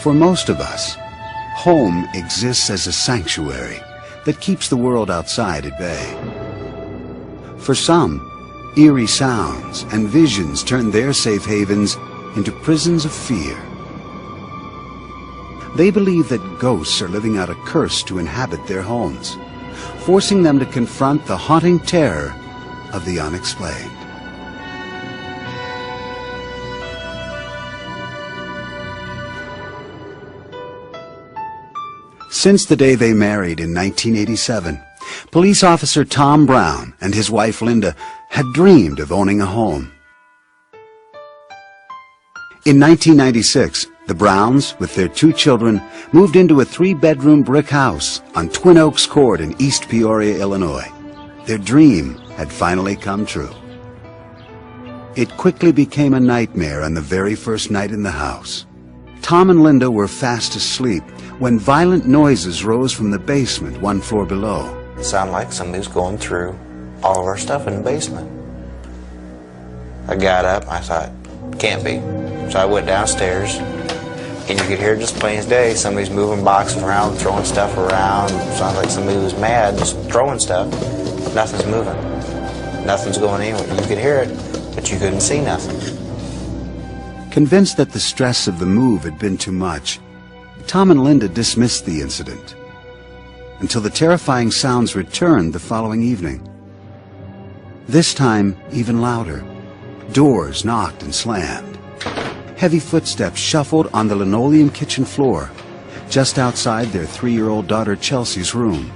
For most of us, home exists as a sanctuary that keeps the world outside at bay. For some, eerie sounds and visions turn their safe havens into prisons of fear. They believe that ghosts are living out a curse to inhabit their homes, forcing them to confront the haunting terror of the unexplained. Since the day they married in 1987, police officer Tom Brown and his wife Linda had dreamed of owning a home. In 1996, the Browns, with their 2 children, moved into a 3-bedroom brick house on Twin Oaks Court in East Peoria, Illinois. Their dream had finally come true. It quickly became a nightmare on the very first night in the house. Tom and Linda were fast asleep when violent noises rose from the basement 1 floor below. It sounded like somebody was going through all of our stuff in the basement. I got up, I thought, can't be. So I went downstairs, and you could hear just plain as day, somebody's moving boxes around, throwing stuff around. It sounds like somebody was mad, just throwing stuff. Nothing's moving. Nothing's going anywhere. You could hear it, but you couldn't see nothing. Convinced that the stress of the move had been too much, Tom and Linda dismissed the incident until the terrifying sounds returned the following evening. This time, even louder. Doors knocked and slammed. Heavy footsteps shuffled on the linoleum kitchen floor, just outside their 3-year-old daughter Chelsea's room.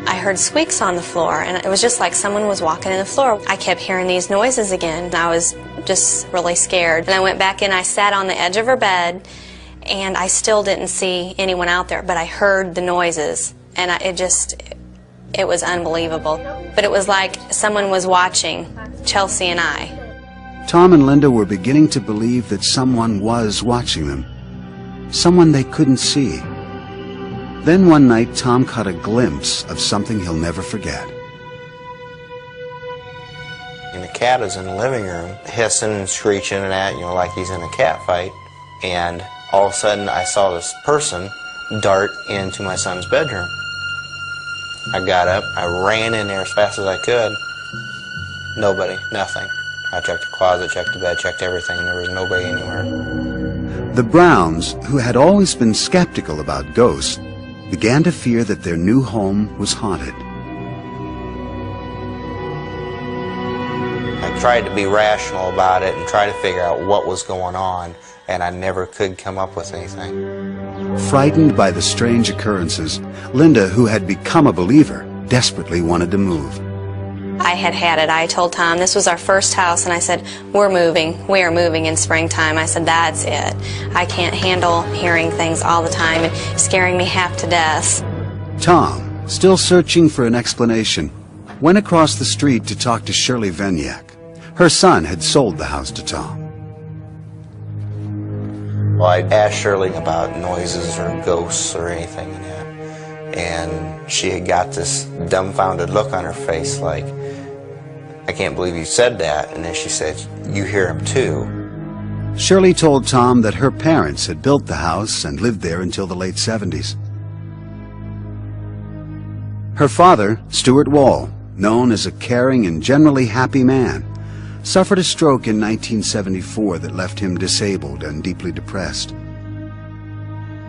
I heard squeaks on the floor, and it was just like someone was walking in the floor. I kept hearing these noises again, and I was just really scared. And I went back in, I sat on the edge of her bed, and I still didn't see anyone out there, but I heard the noises, and it was unbelievable. But it was like someone was watching Chelsea and I. Tom and Linda were beginning to believe that someone was watching them, someone they couldn't see. Then one night, Tom caught a glimpse of something he'll never forget. And the cat is in the living room, hissing and screeching and that, like he's in a cat fight. And all of a sudden, I saw this person dart into my son's bedroom. I got up, I ran in there as fast as I could. Nobody, nothing. I checked the closet, checked the bed, checked everything. There was nobody anywhere. The Browns, who had always been skeptical about ghosts, began to fear that their new home was haunted. I tried to be rational about it and try to figure out what was going on, and I never could come up with anything. Frightened by the strange occurrences, Linda, who had become a believer, desperately wanted to move. I had had it. I told Tom this was our first house, and I said, we're moving. We are moving in springtime. I said, that's it. I can't handle hearing things all the time and scaring me half to death. Tom, still searching for an explanation, went across the street to talk to Shirley Venyak. Her son had sold the house to Tom. Well, I asked Shirley about noises or ghosts or anything in that, and she had got this dumbfounded look on her face like, I can't believe you said that. And then she said, you hear him too. Shirley told Tom that her parents had built the house and lived there until the late 70s. Her father, Stuart Wall, known as a caring and generally happy man, suffered a stroke in 1974 that left him disabled and deeply depressed.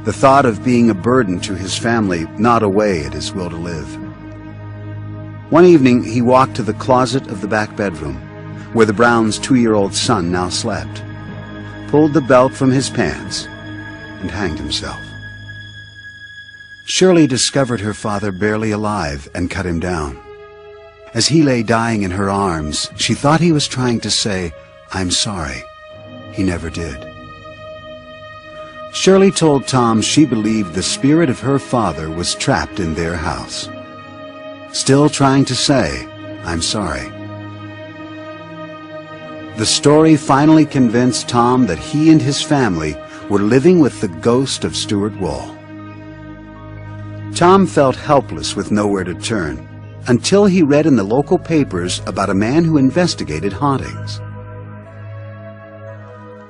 The thought of being a burden to his family gnawed away at his will to live. One evening, he walked to the closet of the back bedroom, where the Browns' 2-year-old son now slept, pulled the belt from his pants, and hanged himself. Shirley discovered her father barely alive and cut him down. As he lay dying in her arms, she thought he was trying to say, I'm sorry. He never did. Shirley told Tom she believed the spirit of her father was trapped in their house, still trying to say, I'm sorry. The story finally convinced Tom that he and his family were living with the ghost of Stuart Wall. Tom felt helpless with nowhere to turn until he read in the local papers about a man who investigated hauntings.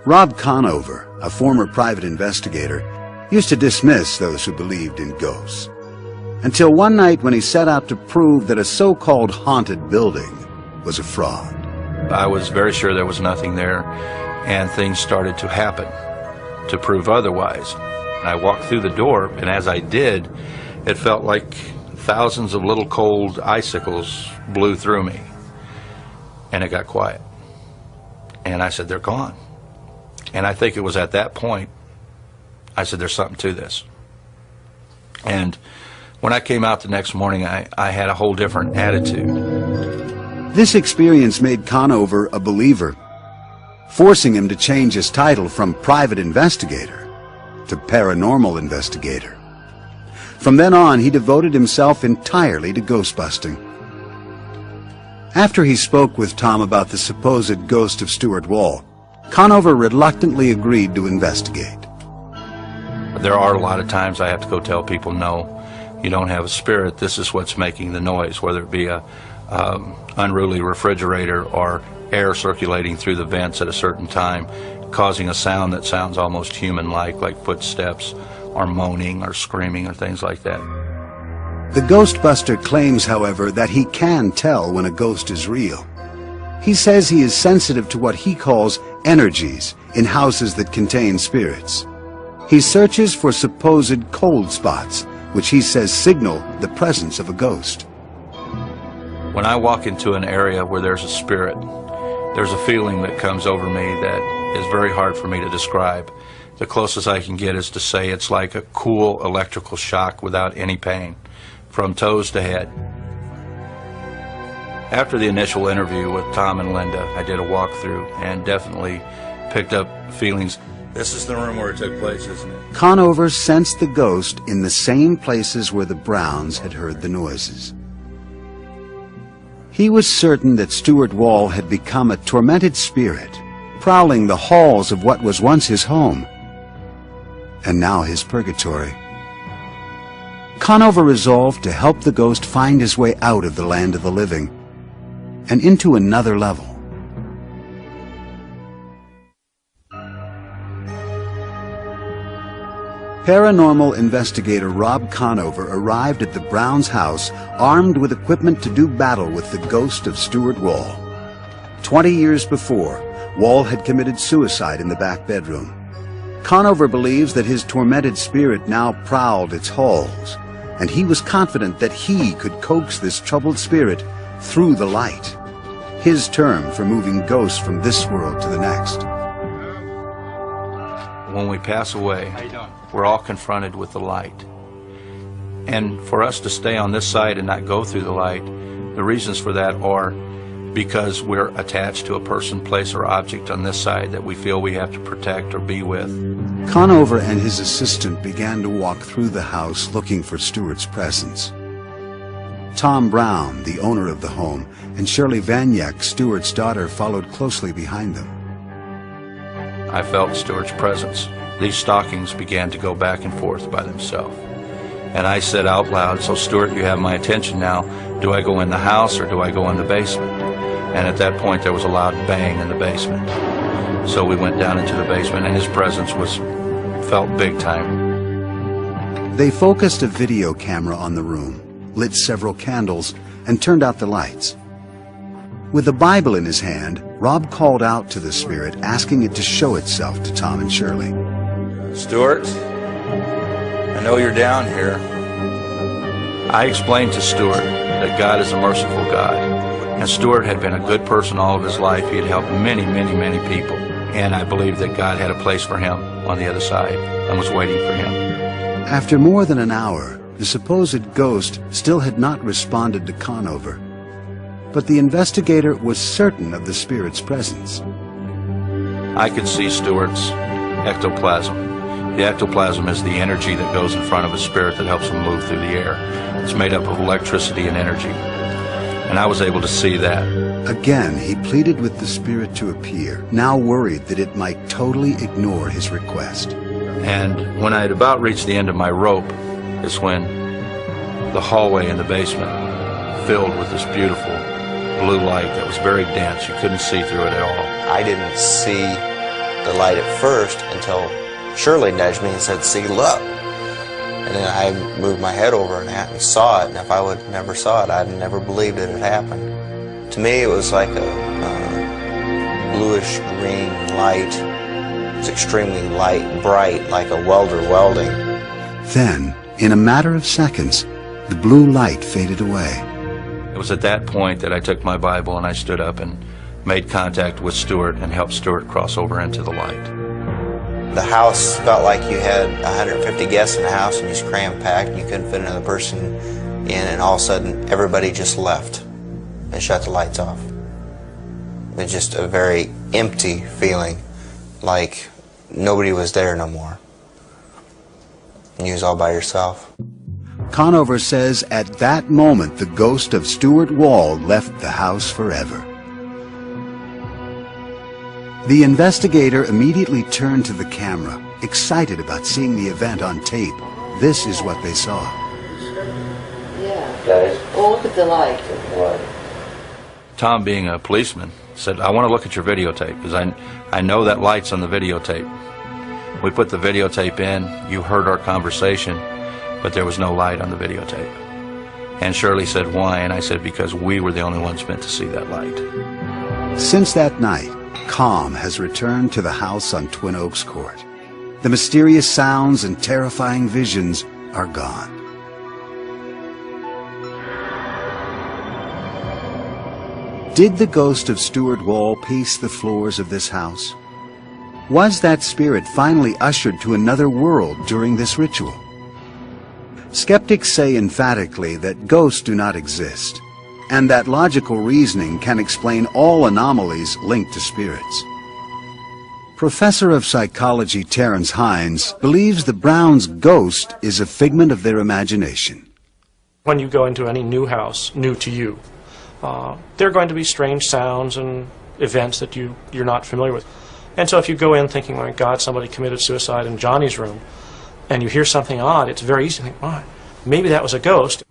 Rob Conover, a former private investigator, used to dismiss those who believed in ghosts. Until one night when he set out to prove that a so-called haunted building was a fraud. I was very sure there was nothing there, and things started to happen to prove otherwise. I walked through the door, and as I did, it felt like thousands of little cold icicles blew through me. And it got quiet. And I said, they're gone. And I think it was at that point, I said, there's something to this. And when I came out the next morning, I had a whole different attitude. This experience made Conover a believer, forcing him to change his title from private investigator to paranormal investigator. From then on, he devoted himself entirely to ghost busting. After he spoke with Tom about the supposed ghost of Stuart Wall, Conover reluctantly agreed to investigate. There are a lot of times I have to go tell people, no, you don't have a spirit. This is what's making the noise, whether it be a unruly refrigerator or air circulating through the vents at a certain time, causing a sound that sounds almost human-like footsteps or moaning or screaming or things like that. The Ghostbuster claims, however, that he can tell when a ghost is real. He says he is sensitive to what he calls energies in houses that contain spirits. He searches for supposed cold spots, which he says signal the presence of a ghost. When I walk into an area where there's a spirit, there's a feeling that comes over me that is very hard for me to describe. The closest I can get is to say it's like a cool electrical shock without any pain, from toes to head. After the initial interview with Tom and Linda, I did a walkthrough and definitely picked up feelings. This is the room where it took place, isn't it? Conover sensed the ghost in the same places where the Browns had heard the noises. He was certain that Stuart Wall had become a tormented spirit, prowling the halls of what was once his home, and now his purgatory. Conover resolved to help the ghost find his way out of the land of the living and into another level. Paranormal investigator Rob Conover arrived at the Browns' house armed with equipment to do battle with the ghost of Stuart Wall. 20 years before, Wall had committed suicide in the back bedroom. Conover believes that his tormented spirit now prowled its halls, and he was confident that he could coax this troubled spirit through the light, his term for moving ghosts from this world to the next. When we pass away, we're all confronted with the light. And for us to stay on this side and not go through the light, the reasons for that are because we're attached to a person, place, or object on this side that we feel we have to protect or be with. Conover and his assistant began to walk through the house looking for Stuart's presence. Tom Brown, the owner of the home, and Shirley Vaniak, Stuart's daughter, followed closely behind them. I felt Stuart's presence. These stockings began to go back and forth by themselves. And I said out loud, so Stuart, you have my attention now. Do I go in the house or do I go in the basement? And at that point there was a loud bang in the basement. So we went down into the basement and his presence felt big time. They focused a video camera on the room, lit several candles, and turned out the lights. With a Bible in his hand, Rob called out to the spirit, asking it to show itself to Tom and Shirley. Stuart, I know you're down here. I explained to Stuart that God is a merciful God, and Stuart had been a good person all of his life. He had helped many, many, many people, and I believed that God had a place for him on the other side and was waiting for him. After more than an hour, the supposed ghost still had not responded to Conover, but the investigator was certain of the spirit's presence. I could see Stuart's ectoplasm. The ectoplasm is the energy that goes in front of a spirit that helps him move through the air. It's made up of electricity and energy. And I was able to see that. Again, he pleaded with the spirit to appear, now worried that it might totally ignore his request. And when I had about reached the end of my rope is when the hallway in the basement filled with this beautiful blue light that was very dense. You couldn't see through it at all. I didn't see the light at first until Shirley nudged me and said, "See, look." And then I moved my head over and saw it, and if I would never saw it, I'd never believed it had happened. To me, it was like a bluish green light. It was extremely bright, like a welder welding. Then, in a matter of seconds, the blue light faded away. It was at that point that I took my Bible and I stood up and made contact with Stuart and helped Stuart cross over into the light. The house felt like you had 150 guests in the house and you was cram-packed and you couldn't fit another person in, and all of a sudden everybody just left and shut the lights off. It was just a very empty feeling, like nobody was there no more. And you was all by yourself. Conover says at that moment the ghost of Stuart Wall left the house forever. The investigator immediately turned to the camera, excited about seeing the event on tape. This is what they saw. Yeah. Guys. Oh, look at the light. Tom, being a policeman, said, "I want to look at your videotape because I know that light's on the videotape." We put the videotape in. You heard our conversation, but there was no light on the videotape. And Shirley said, "Why?" And I said, "Because we were the only ones meant to see that light." Since that night, calm has returned to the house on Twin Oaks Court. The mysterious sounds and terrifying visions are gone. Did the ghost of Stuart Wall pace the floors of this house? Was that spirit finally ushered to another world during this ritual? Skeptics say emphatically that ghosts do not exist, and that logical reasoning can explain all anomalies linked to spirits. Professor of psychology Terence Hines believes the Browns' ghost is a figment of their imagination. When you go into any new house, new to you, there are going to be strange sounds and events that you're not familiar with. And so if you go in thinking, my God, somebody committed suicide in Johnny's room, and you hear something odd, it's very easy to think, oh, maybe that was a ghost.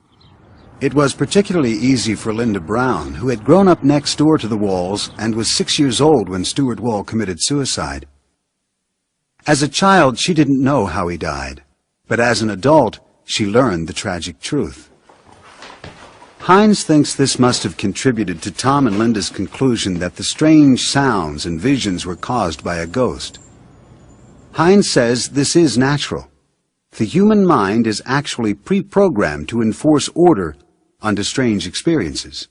It was particularly easy for Linda Brown, who had grown up next door to the Walls and was 6 years old when Stuart Wall committed suicide. As a child, she didn't know how he died, but as an adult, she learned the tragic truth. Hines thinks this must have contributed to Tom and Linda's conclusion that the strange sounds and visions were caused by a ghost. Hines says this is natural. The human mind is actually pre-programmed to enforce order onto strange experiences.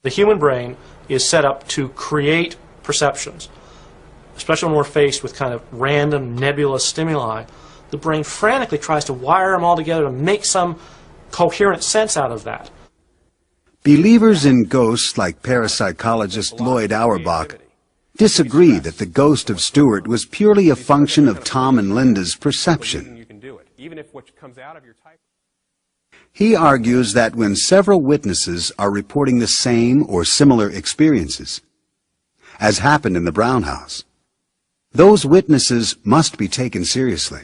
The human brain is set up to create perceptions, especially when we're faced with kind of random nebulous stimuli. The brain frantically tries to wire them all together to make some coherent sense out of that. Believers in ghosts like parapsychologist Lloyd Auerbach disagree that the ghost of Stuart was purely a function of Tom and Linda's perception. He argues that when several witnesses are reporting the same or similar experiences, as happened in the Brown house, those witnesses must be taken seriously.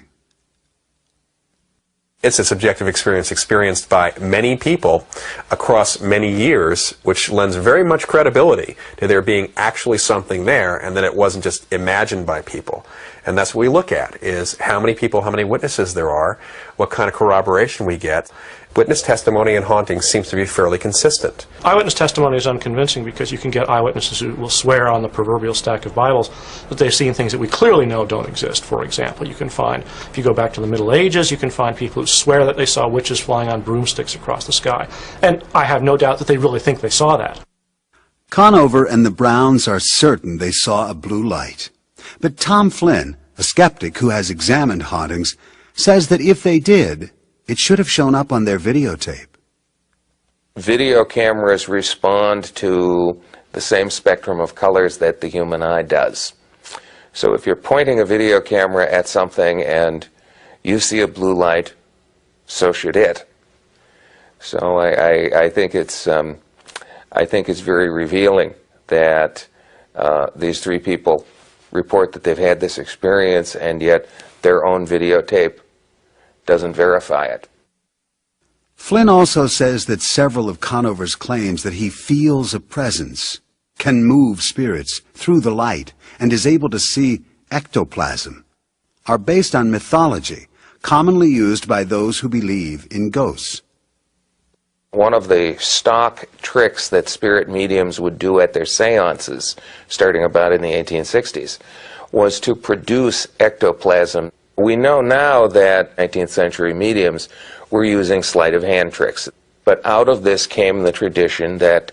It's a subjective experience experienced by many people across many years, which lends very much credibility to there being actually something there and that it wasn't just imagined by people. And that's what we look at, is how many people, how many witnesses there are, what kind of corroboration we get. Witness testimony in hauntings seems to be fairly consistent. Eyewitness testimony is unconvincing because you can get eyewitnesses who will swear on the proverbial stack of Bibles that they've seen things that we clearly know don't exist. For example, you can find, if you go back to the Middle Ages, you can find people who swear that they saw witches flying on broomsticks across the sky. And I have no doubt that they really think they saw that. Conover and the Browns are certain they saw a blue light. But Tom Flynn, a skeptic who has examined hauntings, says that if they did, it should have shown up on their videotape. Video cameras respond to the same spectrum of colors that the human eye does. So if you're pointing a video camera at something and you see a blue light, so should it. So I think it's very revealing that these three people report that they've had this experience, and yet their own videotape doesn't verify it. Flynn also says that several of Conover's claims that he feels a presence can move spirits through the light, and is able to see ectoplasm, are based on mythology commonly used by those who believe in ghosts. One of the stock tricks that spirit mediums would do at their seances, starting about in the 1860s, was to produce ectoplasm. We know now that 19th century mediums were using sleight of hand tricks, but out of this came the tradition that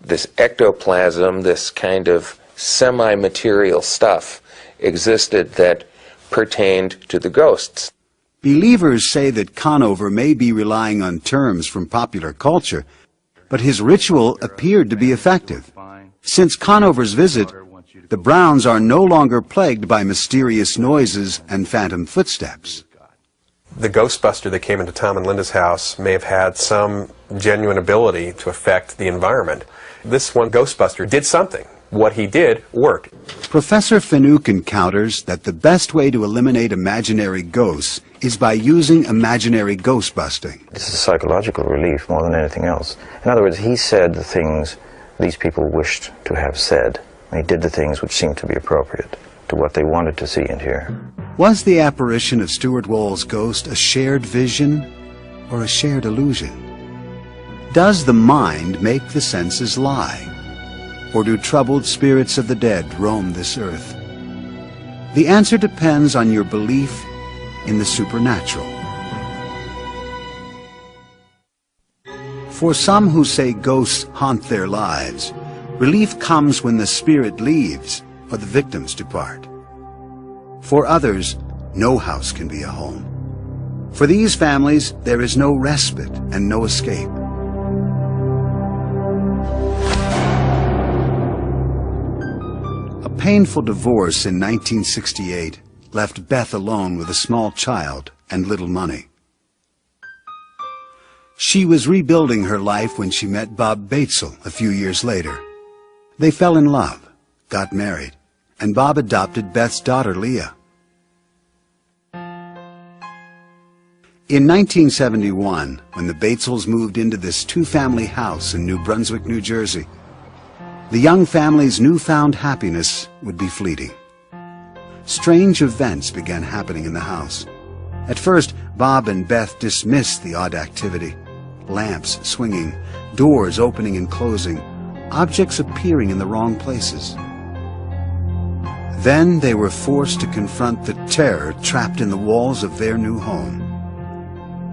this ectoplasm, this kind of semi-material stuff, existed that pertained to the ghosts. Believers say that Conover may be relying on terms from popular culture, but his ritual appeared to be effective. Since Conover's visit, the Browns are no longer plagued by mysterious noises and phantom footsteps. The Ghostbuster that came into Tom and Linda's house may have had some genuine ability to affect the environment. This one Ghostbuster did something. What he did worked. Professor Finuke encounters that the best way to eliminate imaginary ghosts is by using imaginary ghost busting. This is a psychological relief more than anything else. In other words, he said the things these people wished to have said. He did the things which seemed to be appropriate to what they wanted to see and hear. Was the apparition of Stuart Wall's ghost a shared vision or a shared illusion? Does the mind make the senses lie? Or do troubled spirits of the dead roam this earth? The answer depends on your belief in the supernatural. For some who say ghosts haunt their lives, relief comes when the spirit leaves or the victims depart. For others, no house can be a home. For these families, there is no respite and no escape. A painful divorce in 1968 left Beth alone with a small child and little money. She was rebuilding her life when she met Bob Batesel a few years later. They fell in love, got married, and Bob adopted Beth's daughter, Leah. In 1971, when the Batesels moved into this two-family house in New Brunswick, New Jersey, the young family's newfound happiness would be fleeting. Strange events began happening in the house. At first, Bob and Beth dismissed the odd activity. Lamps swinging, doors opening and closing, objects appearing in the wrong places. Then they were forced to confront the terror trapped in the walls of their new home.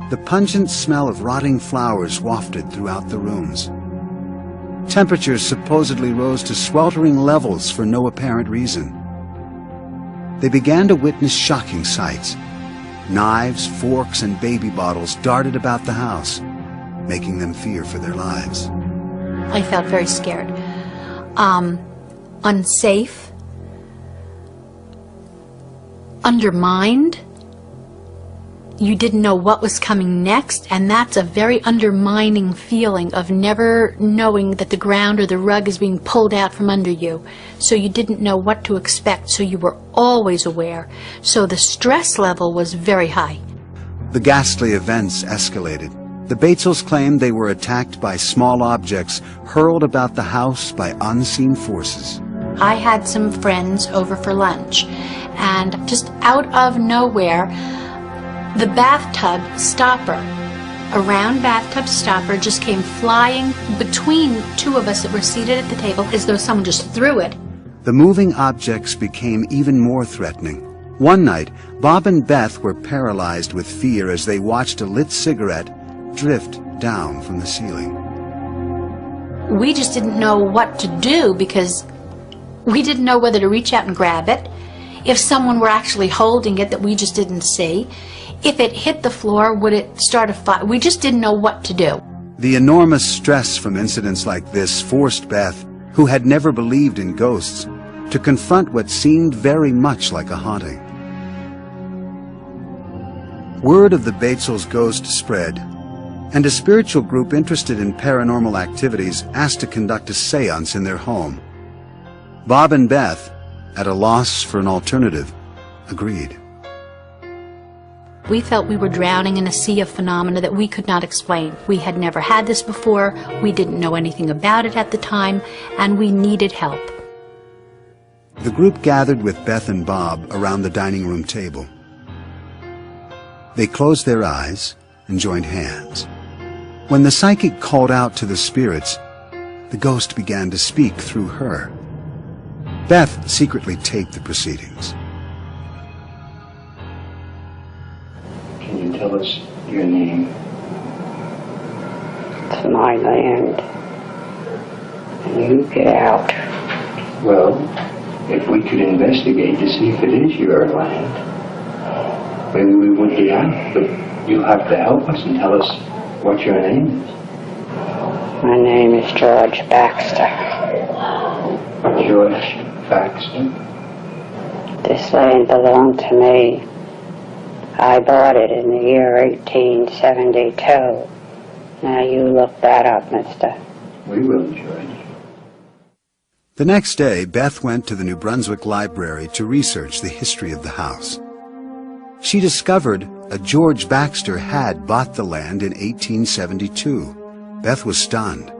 The pungent smell of rotting flowers wafted throughout the rooms. Temperatures supposedly rose to sweltering levels for no apparent reason. They began to witness shocking sights. Knives, forks, and baby bottles darted about the house, making them fear for their lives. I felt very scared, unsafe, undermined. You didn't know what was coming next, and that's a very undermining feeling of never knowing that the ground or the rug is being pulled out from under you. So you didn't know what to expect, so you were always aware. So the stress level was very high. The ghastly events escalated. The Batesels claimed they were attacked by small objects hurled about the house by unseen forces. I had some friends over for lunch, and just out of nowhere, the bathtub stopper, a round bathtub stopper, just came flying between two of us that were seated at the table as though someone just threw it. The moving objects became even more threatening. One night, Bob and Beth were paralyzed with fear as they watched a lit cigarette drift down from the ceiling. We just didn't know what to do because we didn't know whether to reach out and grab it, if someone were actually holding it that we just didn't see. If it hit the floor, would it start a fire? We just didn't know what to do. The enormous stress from incidents like this forced Beth, who had never believed in ghosts, to confront what seemed very much like a haunting. Word of the Batesels' ghost spread, and a spiritual group interested in paranormal activities asked to conduct a seance in their home. Bob and Beth, at a loss for an alternative, agreed. We felt we were drowning in a sea of phenomena that we could not explain. We had never had this before, we didn't know anything about it at the time, and we needed help. The group gathered with Beth and Bob around the dining room table. They closed their eyes and joined hands. When the psychic called out to the spirits, the ghost began to speak through her. Beth secretly taped the proceedings. Can you tell us your name? It's my land. And you get out. Well, if we could investigate to see if it is your land, maybe we would be out, but you'll have to help us and tell us what your name is. My name is George Baxter. George Baxter? This land belonged to me. I bought it in the year 1872. Now you look that up, mister. We will, George. The next day, Beth went to the New Brunswick Library to research the history of the house. She discovered a George Baxter had bought the land in 1872. Beth was stunned,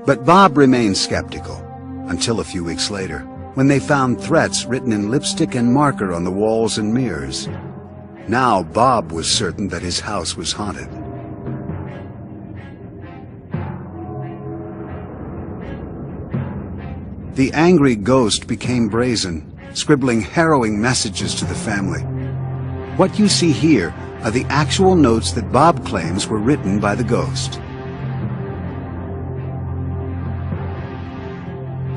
but Bob remained skeptical until a few weeks later, when they found threats written in lipstick and marker on the walls and mirrors. Now Bob was certain that his house was haunted. The angry ghost became brazen, scribbling harrowing messages to the family. What you see here are the actual notes that Bob claims were written by the ghost.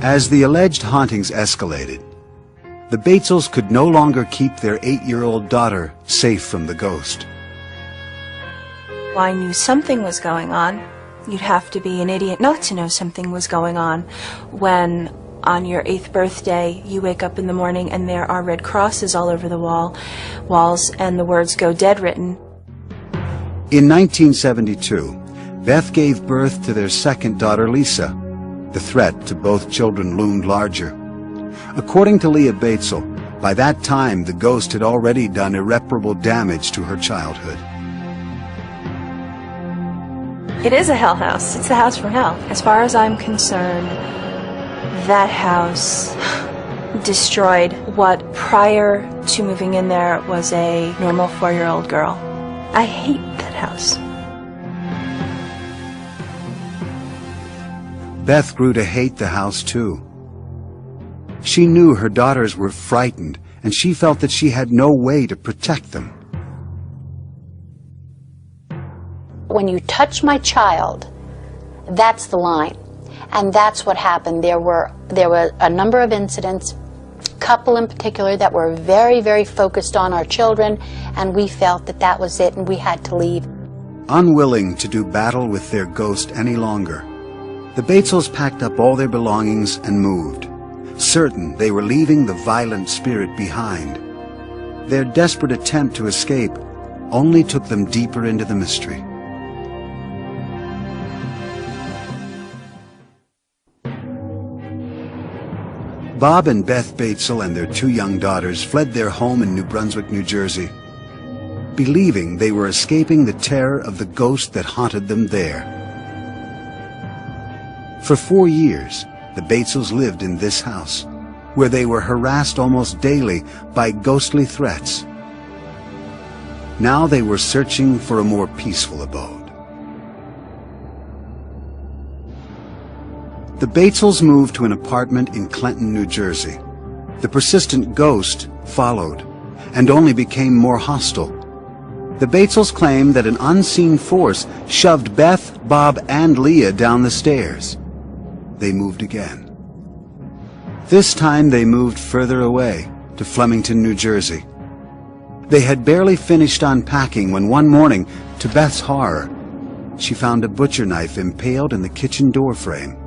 As the alleged hauntings escalated, the Batesels could no longer keep their 8-year-old daughter safe from the ghost. I knew something was going on. You'd have to be an idiot not to know something was going on when on your 8th birthday you wake up in the morning and there are red crosses all over the walls and the words "Go Dead" written. In 1972, Beth gave birth to their second daughter, Lisa. The threat to both children loomed larger. According to Leah Batesel, by that time the ghost had already done irreparable damage to her childhood. It is a hell house. It's the house from hell. As far as I'm concerned, that house destroyed what prior to moving in there was a normal 4-year-old girl. I hate that house. Beth grew to hate the house too. She knew her daughters were frightened, and she felt that she had no way to protect them. When you touch my child, that's the line. And that's what happened. There were a number of incidents, a couple in particular, that were very, very focused on our children, and we felt that that was it and we had to leave. Unwilling to do battle with their ghost any longer, the Batesels packed up all their belongings and moved, certain they were leaving the violent spirit behind. Their desperate attempt to escape only took them deeper into the mystery. Bob and Beth Batesel and their 2 young daughters fled their home in New Brunswick, New Jersey, believing they were escaping the terror of the ghost that haunted them there. For 4 years, the Batesels lived in this house, where they were harassed almost daily by ghostly threats. Now they were searching for a more peaceful abode. The Batesels moved to an apartment in Clinton, New Jersey. The persistent ghost followed, and only became more hostile. The Batesels claimed that an unseen force shoved Beth, Bob, and Leah down the stairs. They moved again. This time they moved further away, to Flemington, New Jersey. They had barely finished unpacking when one morning, to Beth's horror, she found a butcher knife impaled in the kitchen door frame.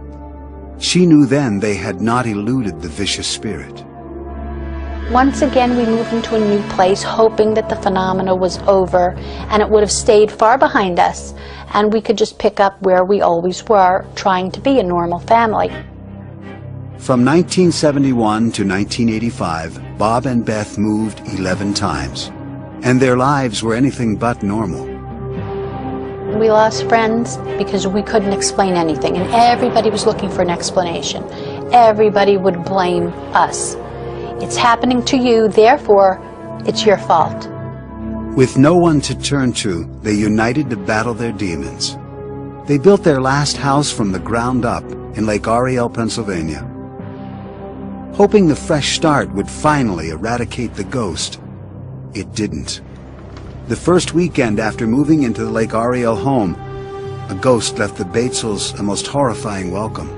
She knew then they had not eluded the vicious spirit. Once again, we moved into a new place, hoping that the phenomena was over and it would have stayed far behind us, and we could just pick up where we always were, trying to be a normal family. From 1971 to 1985, Bob and Beth moved 11 times. and their lives were anything but normal. We lost friends because we couldn't explain anything, and everybody was looking for an explanation. Everybody would blame us. It's happening to you, therefore, it's your fault. With no one to turn to, they united to battle their demons. They built their last house from the ground up in Lake Ariel, Pennsylvania, hoping the fresh start would finally eradicate the ghost. It didn't. The first weekend after moving into the Lake Ariel home, a ghost left the Batesels a most horrifying welcome.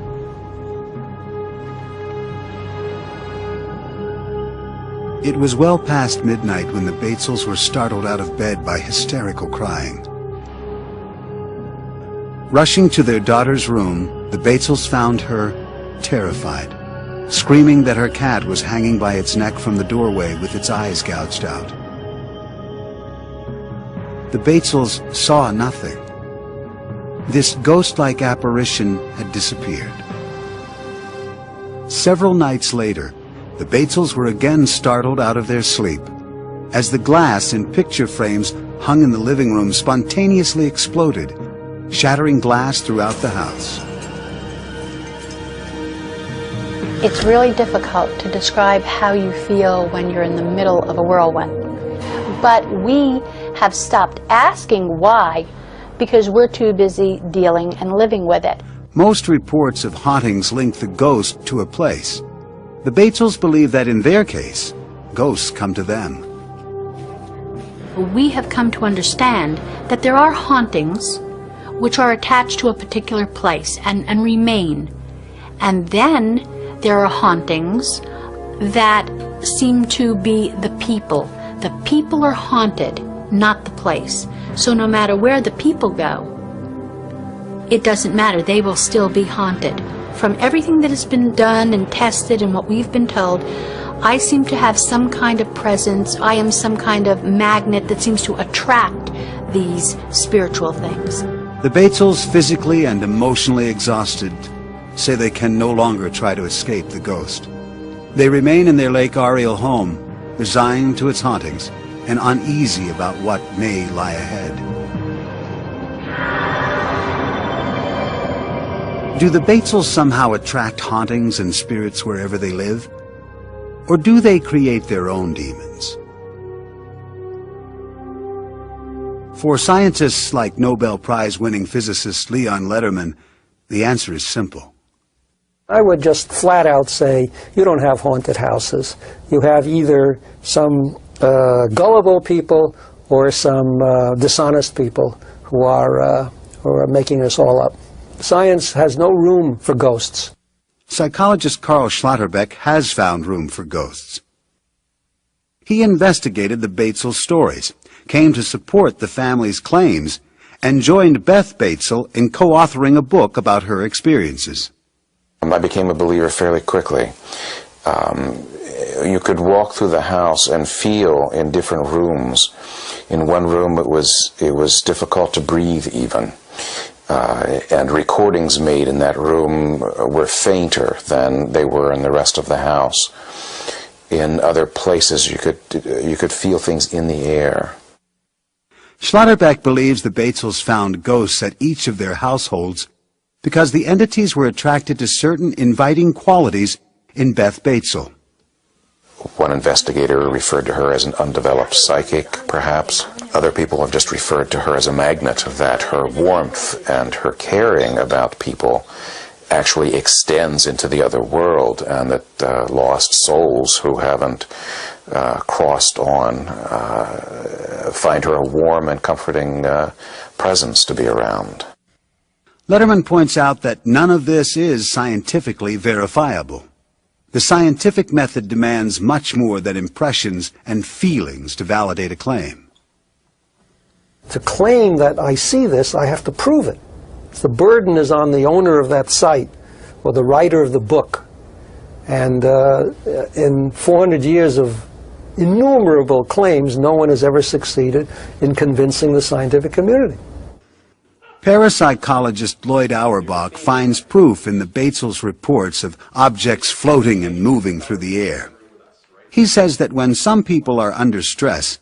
It was well past midnight when the Batesels were startled out of bed by hysterical crying. Rushing to their daughter's room, the Batesels found her terrified, screaming that her cat was hanging by its neck from the doorway with its eyes gouged out. The Batesels saw nothing. This ghost-like apparition had disappeared. Several nights later, the Batesels were again startled out of their sleep as the glass in picture frames hung in the living room spontaneously exploded, shattering glass throughout the house. It's really difficult to describe how you feel when you're in the middle of a whirlwind. But we have stopped asking why because we're too busy dealing and living with it. Most reports of hauntings link the ghost to a place. The Batesels believe that in their case, ghosts come to them. We have come to understand that there are hauntings which are attached to a particular place and remain. And then there are hauntings that seem to be the people. The people are haunted, not the place. So no matter where the people go, it doesn't matter, they will still be haunted. From everything that has been done and tested and what we've been told, I seem to have some kind of presence. I am some kind of magnet that seems to attract these spiritual things. The Batesels, physically and emotionally exhausted, say they can no longer try to escape the ghost. They remain in their Lake Ariel home, resigned to its hauntings and uneasy about what may lie ahead. Do the Batesels somehow attract hauntings and spirits wherever they live? Or do they create their own demons? For scientists like Nobel Prize-winning physicist Leon Lederman, the answer is simple. I would just flat out say, you don't have haunted houses. You have either some gullible people or some dishonest people who are making this all up. Science has no room for ghosts. Psychologist Carl Schlotterbeck has found room for ghosts. He investigated the Batesel stories, came to support the family's claims, and joined Beth Batesel in co-authoring a book about her experiences. I became a believer fairly quickly. You could walk through the house and feel in different rooms. In one room it was difficult to breathe even. And recordings made in that room were fainter than they were in the rest of the house. In other places you could feel things in the air. Schlotterbeck believes the Batesels found ghosts at each of their households because the entities were attracted to certain inviting qualities in Beth Batesel. One investigator referred to her as an undeveloped psychic, perhaps. Other people have just referred to her as a magnet, that her warmth and her caring about people actually extends into the other world, and that lost souls who haven't crossed on find her a warm and comforting presence to be around. Lederman points out that none of this is scientifically verifiable. The scientific method demands much more than impressions and feelings to validate a claim. To claim that I see this, I have to prove it. The burden is on the owner of that site or the writer of the book. And in 400 years of innumerable claims, no one has ever succeeded in convincing the scientific community. Parapsychologist Lloyd Auerbach finds proof in the Batesels' reports of objects floating and moving through the air. He says that when some people are under stress,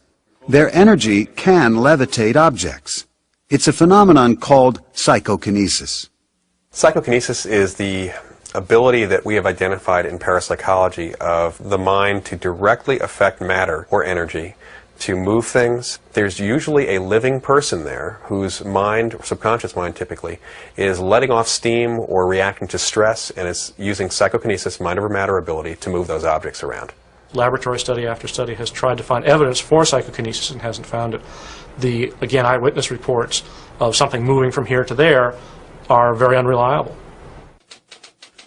Their energy can levitate objects. It's a phenomenon called psychokinesis. Psychokinesis is the ability that we have identified in parapsychology of the mind to directly affect matter or energy, to move things. There's usually a living person there whose mind, or subconscious mind typically, is letting off steam or reacting to stress and is using psychokinesis, mind over matter ability, to move those objects around. Laboratory study after study has tried to find evidence for psychokinesis and hasn't found it. The, again, eyewitness reports of something moving from here to there are very unreliable.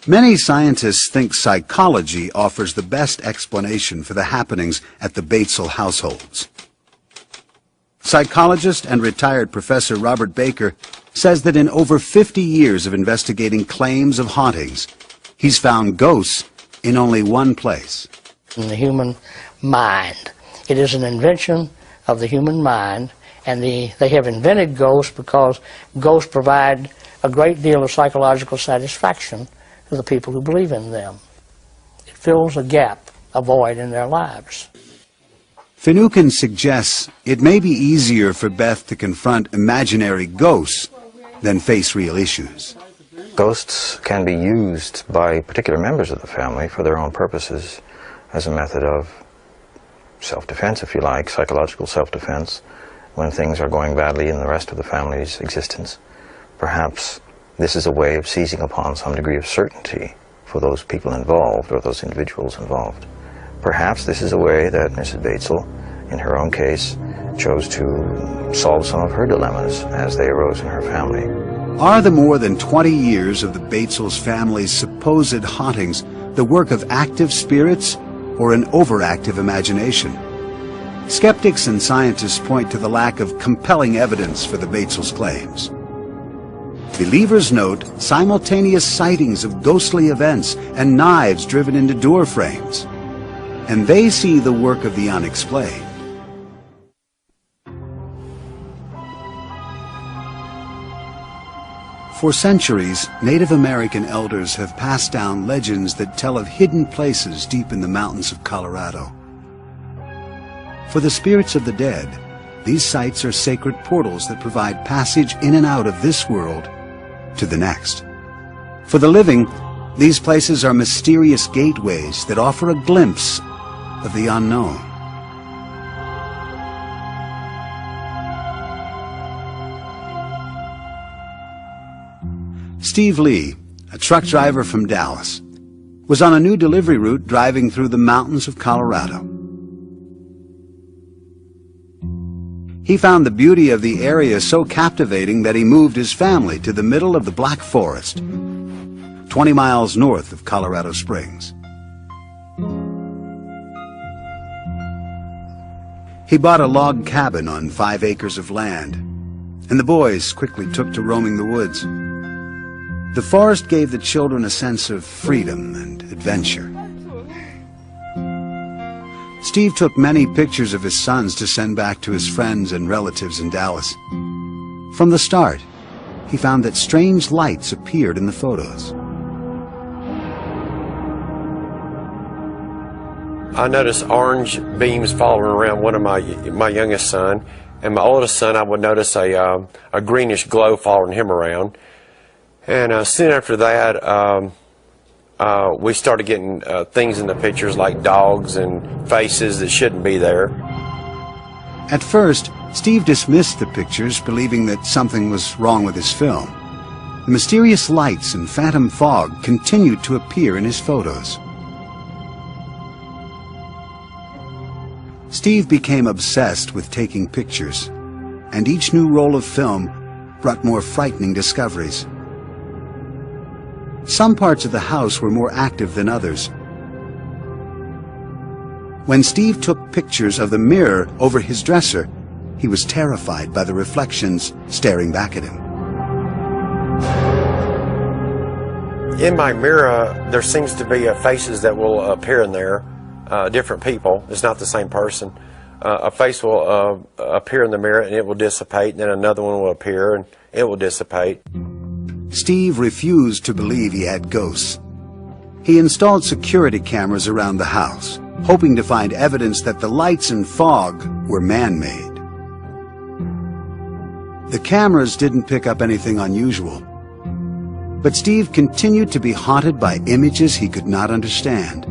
Many scientists think psychology offers the best explanation for the happenings at the Batesel households. Psychologist and retired Professor Robert Baker says that in over 50 years of investigating claims of hauntings, he's found ghosts in only one place. In the human mind. It is an invention of the human mind, and they have invented ghosts because ghosts provide a great deal of psychological satisfaction to the people who believe in them. It fills a gap, a void in their lives. Finucane suggests it may be easier for Beth to confront imaginary ghosts than face real issues. Ghosts can be used by particular members of the family for their own purposes as a method of self-defense, if you like, psychological self-defense, when things are going badly in the rest of the family's existence. Perhaps this is a way of seizing upon some degree of certainty for those people involved or those individuals involved. Perhaps this is a way that Mrs. Batesel, in her own case, chose to solve some of her dilemmas as they arose in her family. Are the more than 20 years of the Batesels family's supposed hauntings the work of active spirits or an overactive imagination? Skeptics and scientists point to the lack of compelling evidence for the Batesels' claims. Believers note simultaneous sightings of ghostly events and knives driven into door frames, and they see the work of the unexplained. For centuries, Native American elders have passed down legends that tell of hidden places deep in the mountains of Colorado. For the spirits of the dead, these sites are sacred portals that provide passage in and out of this world to the next. For the living, these places are mysterious gateways that offer a glimpse of the unknown. Steve Lee, a truck driver from Dallas, was on a new delivery route driving through the mountains of Colorado. He found the beauty of the area so captivating that he moved his family to the middle of the Black Forest, 20 miles north of Colorado Springs. He bought a log cabin on 5 acres of land, and the boys quickly took to roaming the woods. The forest gave the children a sense of freedom and adventure. Steve took many pictures of his sons to send back to his friends and relatives in Dallas. From the start, he found that strange lights appeared in the photos. I noticed orange beams following around one of my youngest son, and my oldest son I would notice a greenish glow following him around. And soon after that, we started getting things in the pictures like dogs and faces that shouldn't be there. At first, Steve dismissed the pictures, believing that something was wrong with his film. The mysterious lights and phantom fog continued to appear in his photos. Steve became obsessed with taking pictures, and each new roll of film brought more frightening discoveries. Some parts of the house were more active than others. When Steve took pictures of the mirror over his dresser, he was terrified by the reflections staring back at him. In my mirror, there seems to be faces that will appear in there, different people. It's not the same person. A face will appear in the mirror and it will dissipate, and then another one will appear and it will dissipate. Steve refused to believe he had ghosts. He installed security cameras around the house, hoping to find evidence that the lights and fog were man-made. The cameras didn't pick up anything unusual, but Steve continued to be haunted by images he could not understand.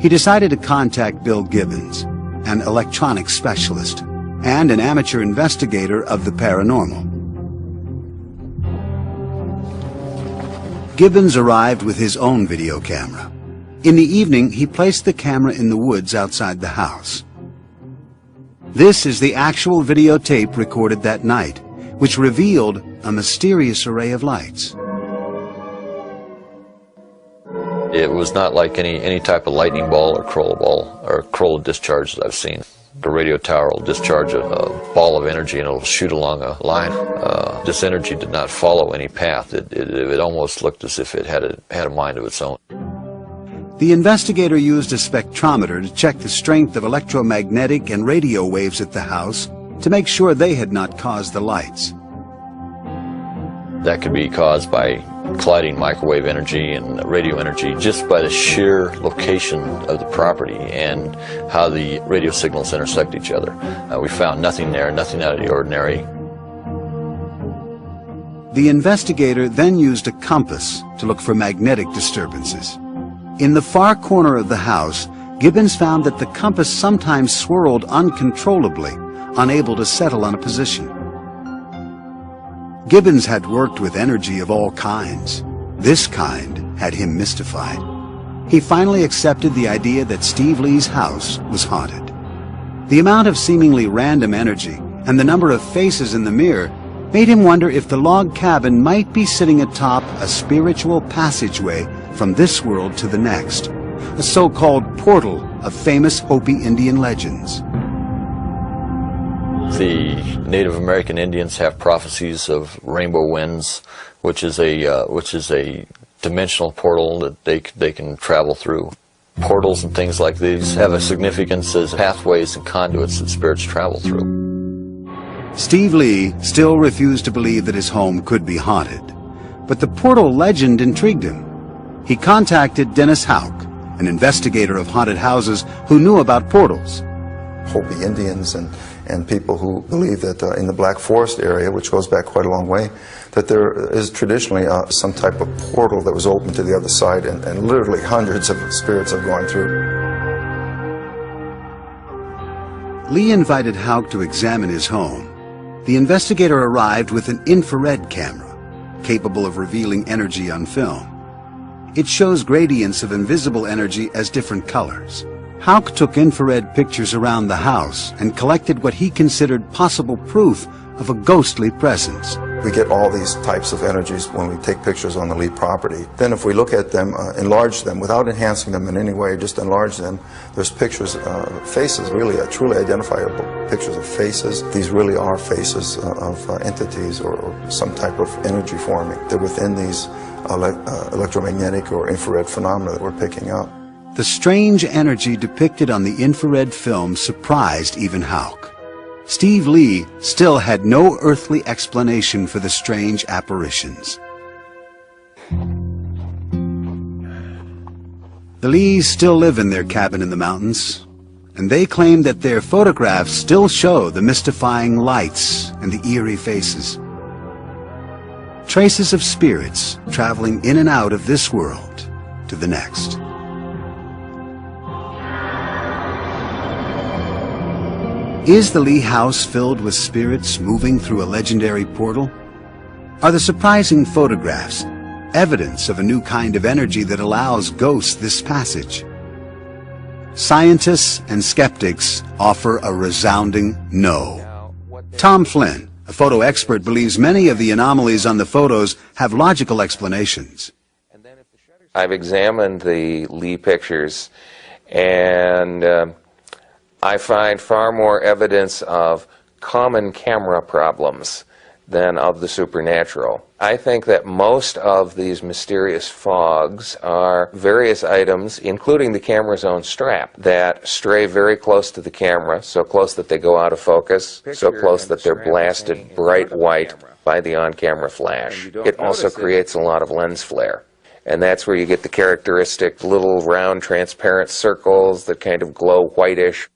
He decided to contact Bill Gibbons, an electronics specialist and an amateur investigator of the paranormal. Gibbons arrived with his own video camera. In the evening, he placed the camera in the woods outside the house. This is the actual videotape recorded that night, which revealed a mysterious array of lights. It was not like any type of lightning ball or Kroll discharge that I've seen. The radio tower will discharge a ball of energy and it'll shoot along a line. This energy did not follow any path. It almost looked as if it had a mind of its own. The investigator used a spectrometer to check the strength of electromagnetic and radio waves at the house to make sure they had not caused the lights. That could be caused by colliding microwave energy and radio energy just by the sheer location of the property and how the radio signals intersect each other. We found nothing there, nothing out of the ordinary. The investigator then used a compass to look for magnetic disturbances. In the far corner of the house, Gibbons found that the compass sometimes swirled uncontrollably, unable to settle on a position. Gibbons had worked with energy of all kinds. This kind had him mystified. He finally accepted the idea that Steve Lee's house was haunted. The amount of seemingly random energy and the number of faces in the mirror made him wonder if the log cabin might be sitting atop a spiritual passageway from this world to the next, a so-called portal of famous Hopi Indian legends. The Native American Indians have prophecies of rainbow winds, which is a dimensional portal that they can travel through. Portals and things like these have a significance as pathways and conduits that spirits travel through. Steve Lee still refused to believe that his home could be haunted, but the portal legend intrigued him. He contacted Dennis Houck, an investigator of haunted houses who knew about portals. Hopi Indians and people who believe that in the Black Forest area, which goes back quite a long way, that there is traditionally some type of portal that was open to the other side, and literally hundreds of spirits have gone through. Lee invited Houck to examine his home. The investigator arrived with an infrared camera, capable of revealing energy on film. It shows gradients of invisible energy as different colors. Houck took infrared pictures around the house and collected what he considered possible proof of a ghostly presence. We get all these types of energies when we take pictures on the Lee property. Then if we look at them, enlarge them, without enhancing them in any way, just enlarge them, there's pictures, faces, really, truly identifiable pictures of faces. These really are faces of entities or some type of energy forming. They're within these electromagnetic or infrared phenomena that we're picking up. The strange energy depicted on the infrared film surprised even Houck. Steve Lee still had no earthly explanation for the strange apparitions. The Lees still live in their cabin in the mountains, and they claim that their photographs still show the mystifying lights and the eerie faces. Traces of spirits traveling in and out of this world to the next. Is the Lee house filled with spirits moving through a legendary portal? Are the surprising photographs evidence of a new kind of energy that allows ghosts this passage? Scientists and skeptics offer a resounding no. Tom Flynn, a photo expert, believes many of the anomalies on the photos have logical explanations. I've examined the Lee pictures, and I find far more evidence of common camera problems than of the supernatural. I think that most of these mysterious fogs are various items, including the camera's own strap, that stray very close to the camera, so close that they go out of focus, so close that they're blasted bright white by the on-camera flash. It also creates a lot of lens flare. And that's where you get the characteristic little round transparent circles that kind of glow whitish.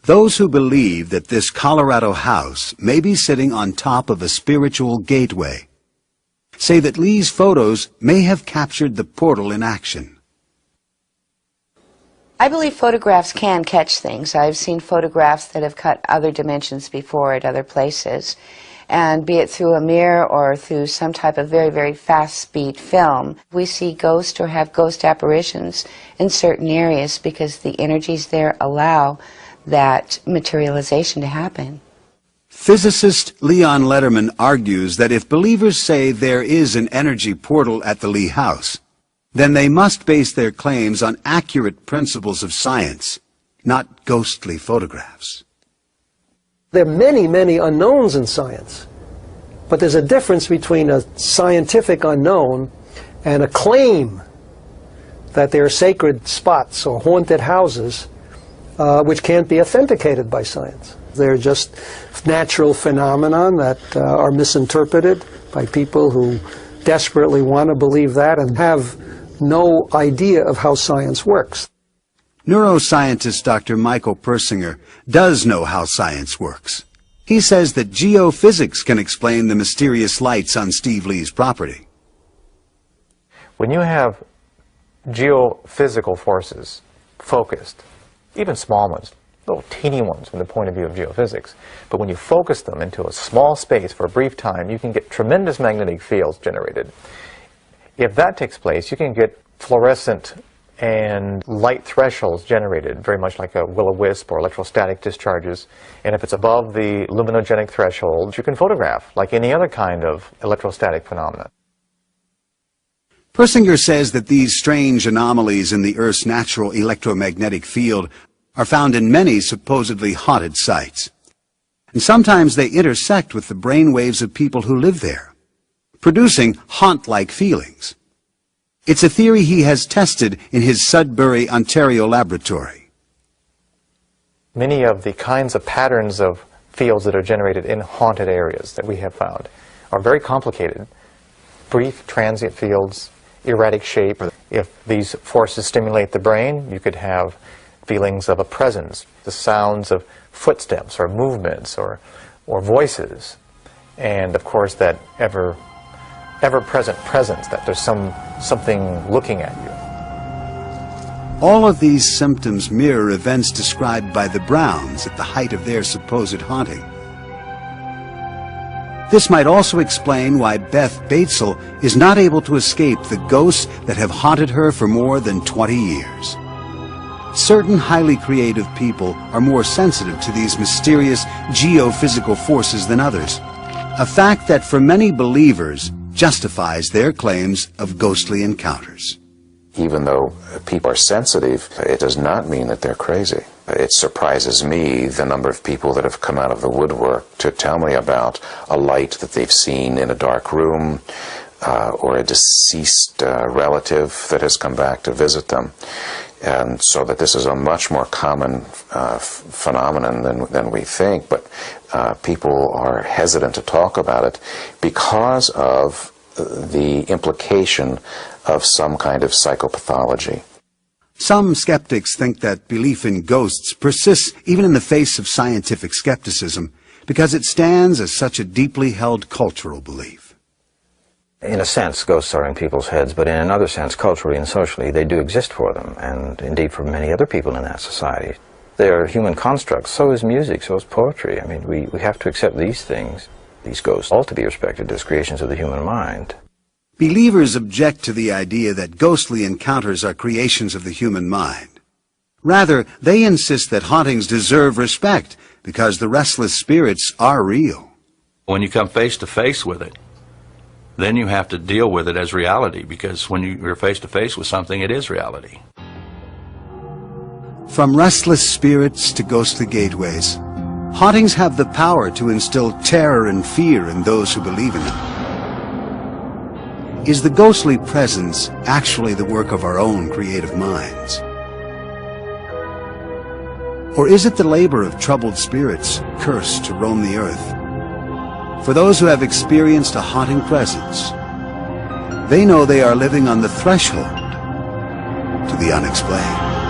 Those who believe that this Colorado house may be sitting on top of a spiritual gateway say that Lee's photos may have captured the portal in action. I believe photographs can catch things. I've seen photographs that have cut other dimensions before at other places, and be it through a mirror or through some type of very, very fast-speed film, we see ghosts or have ghost apparitions in certain areas because the energies there allow that materialization to happen. Physicist Leon Letterman argues that if believers say there is an energy portal at the Lee house, then they must base their claims on accurate principles of science, not ghostly photographs. There are many, many unknowns in science, but there's a difference between a scientific unknown and a claim that there are sacred spots or haunted houses which can't be authenticated by science. They're just natural phenomena that are misinterpreted by people who desperately want to believe that and have no idea of how science works. Neuroscientist Dr. Michael Persinger does know how science works. He says that geophysics can explain the mysterious lights on Steve Lee's property. When you have geophysical forces focused, even small ones, little teeny ones from the point of view of geophysics, but when you focus them into a small space for a brief time, you can get tremendous magnetic fields generated. If that takes place, you can get fluorescent and light thresholds generated, very much like a will-o-wisp or electrostatic discharges. And if it's above the luminogenic threshold, you can photograph like any other kind of electrostatic phenomena. Persinger says that these strange anomalies in the Earth's natural electromagnetic field are found in many supposedly haunted sites. And sometimes they intersect with the brainwaves of people who live there, producing haunt-like feelings. It's a theory he has tested in his Sudbury, Ontario laboratory. Many of the kinds of patterns of fields that are generated in haunted areas that we have found are very complicated. Brief, transient fields, erratic shape. If these forces stimulate the brain, you could have feelings of a presence, the sounds of footsteps or movements or voices, and of course that ever-present presence, that there's something looking at you. All of these symptoms mirror events described by the Browns at the height of their supposed haunting. This might also explain why Beth Batesel is not able to escape the ghosts that have haunted her for more than 20 years. Certain highly creative people are more sensitive to these mysterious geophysical forces than others, a fact that for many believers justifies their claims of ghostly encounters. Even though people are sensitive, it does not mean that they're crazy. It surprises me the number of people that have come out of the woodwork to tell me about a light that they've seen in a dark room or a deceased relative that has come back to visit them. And so that this is a much more common phenomenon than we think, but people are hesitant to talk about it because of the implication of some kind of psychopathology. Some skeptics think that belief in ghosts persists even in the face of scientific skepticism because it stands as such a deeply held cultural belief. In a sense, ghosts are in people's heads, but in another sense, culturally and socially, they do exist for them, and indeed for many other people in that society. They are human constructs. So is music, so is poetry. I mean, we have to accept these things, these ghosts, all to be respected as creations of the human mind. Believers object to the idea that ghostly encounters are creations of the human mind. Rather, they insist that hauntings deserve respect because the restless spirits are real. When you come face to face with it, then you have to deal with it as reality, because when you're face to face with something, it is reality. From restless spirits to ghostly gateways, hauntings have the power to instill terror and fear in those who believe in them. Is the ghostly presence actually the work of our own creative minds? Or is it the labor of troubled spirits cursed to roam the earth? For those who have experienced a haunting presence, They know they are living on the threshold to the unexplained.